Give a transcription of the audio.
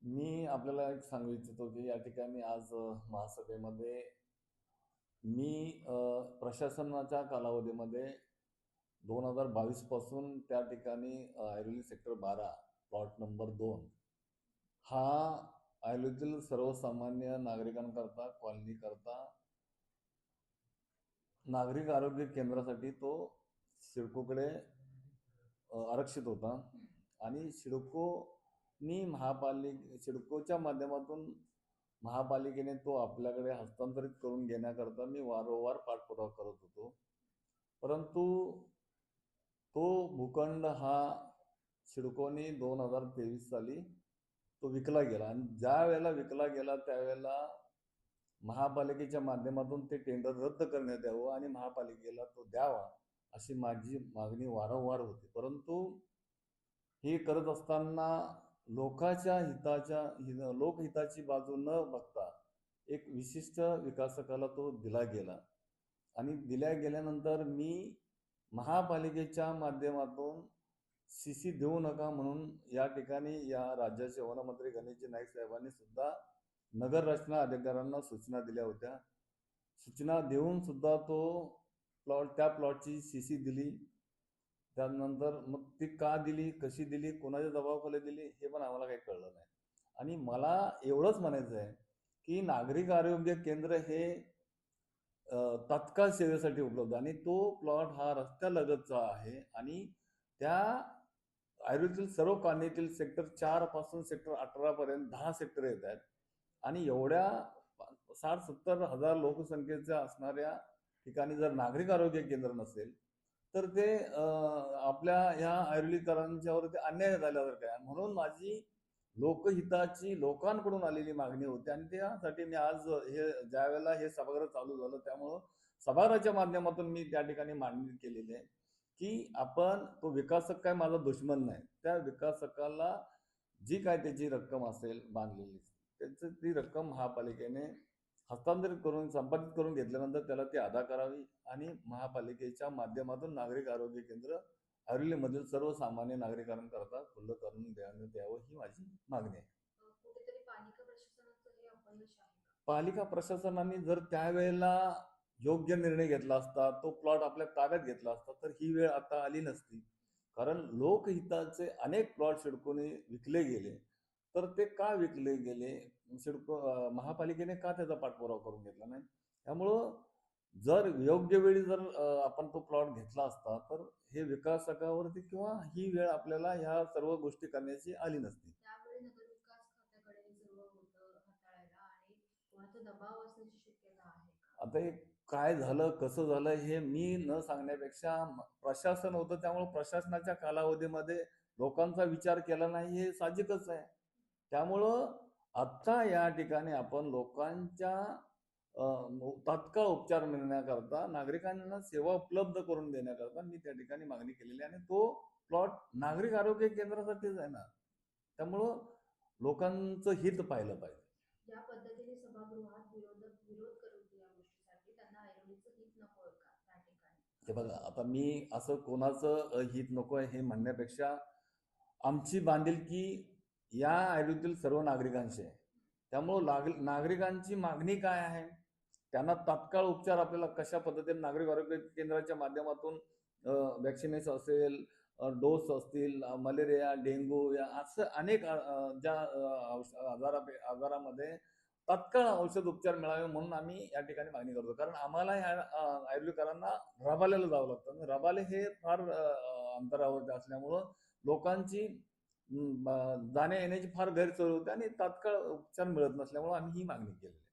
मी आपल्याला एक सांगू इच्छितो, की या ठिकाणी आज महासभेमध्ये मी प्रशासनाच्या कालावधीमध्ये 2022 पासून त्या ठिकाणी ऐरोली सेक्टर 12 प्लॉट नंबर 2 हा ऐरोलीतील सर्वसामान्य नागरिकांकरता, कॉलनीकरता नागरिक आरोग्य केंद्रासाठी तो सिडकोकडे आरक्षित होता आणि सिडकोच्या माध्यमातून महापालिकेने तो आपल्याकडे हस्तांतरित करून घेण्याकरता मी वारंवार पाठपुरावा करत होतो. परंतु तो भूखंड हा सिडकोने 2023 साली तो विकला गेला आणि ज्या वेळेला विकला गेला त्यावेळेला महापालिकेच्या माध्यमातून ते टेंडर रद्द करण्यात यावं आणि महापालिकेला तो द्यावा अशी माझी मागणी वारंवार होती. परंतु हे करत असताना लोकहिताची बाजू न बघता एक विशिष्ट विकासकाला तो दिला गेला आणि दिल्या गेल्यानंतर मी महापालिकेच्या माध्यमातून सीसी देऊ नका म्हणून या ठिकाणी या राज्याचे वनमंत्री गणेशजी नाईक साहेबांनी सुद्धा नगर रचना अधिकाऱ्यांना सूचना दिल्या होत्या. सूचना देऊन सुद्धा तो त्या प्लॉटची सीसी दिली. त्यानंतर मग ती का दिली, कशी दिली, कोणाच्या दबावाखाली दिली हे पण आम्हाला काही कळलं नाही. आणि मला एवढंच म्हणायचं आहे की नागरिक आरोग्य केंद्र हे तात्काळ सेवेसाठी उपलब्ध आणि तो प्लॉट हा रस्त्यालगतचा आहे आणि त्या ऐरोलीतील सर्व कॉलनीतील सेक्टर 4 पासून सेक्टर 18 पर्यंत 10 सेक्टर येत आहेत आणि एवढ्या 60-70 हजार लोकसंख्येच्या असणाऱ्या ठिकाणी जर नागरिक आरोग्य केंद्र नसेल तर ते आपल्या ह्या ऐरोलीकरांच्यावर ते अन्याय झाल्यासारखं आहे. म्हणून माझी लोकहिताची लोकांकडून आलेली मागणी होती आणि त्यासाठी मी आज हे ज्या वेळेला हे सभागृह चालू झालं त्यामुळं सभागृहाच्या माध्यमातून मी त्या ठिकाणी मांडणी केलेली आहे की आपण तो विकासक काय माझा दुश्मन नाही, त्या विकासकाला जी काय त्याची रक्कम असेल बांधलेली त्याची ती रक्कम महापालिकेने हस्तांतरित करून संपादित करून घेतल्यानंतर त्याला ती अदा करावी आणि महापालिकेच्या माध्यमातून नागरिक आरोग्य केंद्र ऐरोलीमधील सर्वसामान्य नागरिकांकरता खुलं करून देण्यात यावं ही माझी मागणी आहे. कुठेतरी पालिका प्रशासनाचं हे अपयश आहे का? पालिका प्रशासनाने जर त्यावेळेला योग्य निर्णय घेतला असता, तो प्लॉट आपल्या ताब्यात घेतला असता तर ही वेळ आता आली नसती. कारण लोकहिताचे अनेक प्लॉट सिडकोने विकले गेले. तर ते का विकले गेले? महापालिकेने का त्याचा पाठपुरावा करून घेतला नाही? त्यामुळं जर योग्य वेळी जर आपण तो प्लॉट घेतला असता तर हे विकासकावरती किंवा ही वेळ आपल्याला ह्या सर्व गोष्टी करण्याची आली नसती. त्यामुळे नगरविकास खात्याकडे हे सर्व होतं हाताळायला आणि कोणाचा दबाव असण्याची शक्यता आहे का? आता हे काय झालं, कसं झालं हे मी न सांगण्यापेक्षा प्रशासन होतं त्यामुळे प्रशासनाच्या कालावधीमध्ये लोकांचा विचार केला नाही हे साहजिकच आहे. त्यामुळं आता या ठिकाणी आपण लोकांच्या तात्काळ उपचार मिळण्याकरता नागरिकांना सेवा उपलब्ध करून देण्याकरता मी त्या ठिकाणी मागणी केलेली आहे आणि तो प्लॉट नागरिक आरोग्य केंद्रासाठीच आहे ना. त्यामुळं लोकांचं हित पाहिलं पाहिजे. ज्या पद्धतीने सभागृहात विरोध करत होते या गोष्टीसाठी त्यांना ऐरोलीचं हित नको का त्या ठिकाणी? हे बघा आता मी असं कोणाचं हित नको आहे हे म्हणण्यापेक्षा आमची बांधिलकी या ऐरोलीतील सर्व नागरिकांशी आहे. त्यामुळं नागरिकांची मागणी काय आहे, त्यांना तात्काळ उपचार आपल्याला कशा पद्धतीने नागरिक आरोग्य केंद्राच्या माध्यमातून वॅक्सिनेशन असेल, डोस असतील, मलेरिया, डेंग्यू या असं अनेक ज्या आजारामध्ये तात्काळ औषध उपचार मिळावे म्हणून आम्ही या ठिकाणी मागणी करतो. कारण आम्हाला ह्या आयुर्वेदकारांना रबाल्याला जावं लागतं. रबाले हे फार अंतरावरती असल्यामुळं लोकांची जाण्या येण्याची फार गैरसोय होते आणि तात्काळ उपचार मिळत नसल्यामुळं आम्ही ही मागणी केलेली आहे.